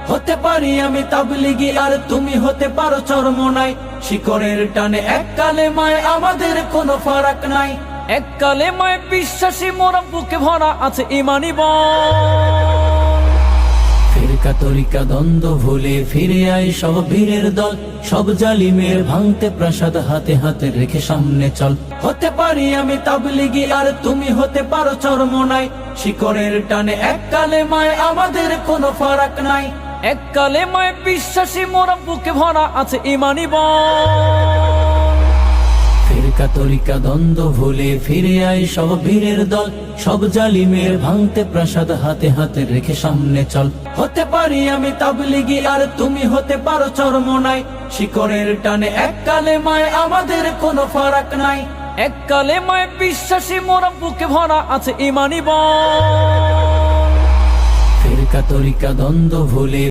হতে পারি আমি তাবলিগি আর তুমি হতে পারো চরমোনাই, শিকড়ের টানে এক কালেমায় আমাদের কোনো ফারাক নাই। এক কালেমায় বিশ্বাসী মোরা, বুকে ভরা আছে ইমানি বল। ফিরকা তরিকা দ্বন্দ্ব ভুলে ফিরে আয় সব বীরের দল, সব জালিমের ভাঙতে প্রাসাদ হাতে হাতে রেখে সামনে চল। হতে পারি আমি তাবলিগি আর তুমি হতে পারো চরমোনাই, শিকড়ের টানে এক কালেমায় আমাদের কোনো ফারাক নাই। এক কালেমায় বিশ্বাসী মোরা, বুকে ভরা আছে ইমানি বল। ফিরকা তরিকা দ্বন্দ্ব ভুলে ফিরে আয় সব বীরের দল, সব জালিমের ভাঙতে প্রাসাদ হাতে হাতে রেখে সামনে চল। হতে পারি আমি তাবলিগি আর তুমি হতে পারো চরমোনাই, শিকড়ের টানে এক কালেমায় আমাদের কোনো ফারাক নাই। এক কালেমায় বিশ্বাসী মোরা, বুকে ভরা আছে ইমানি বল। ফিরকা তরিকা দ্বন্দ্ব ভুলে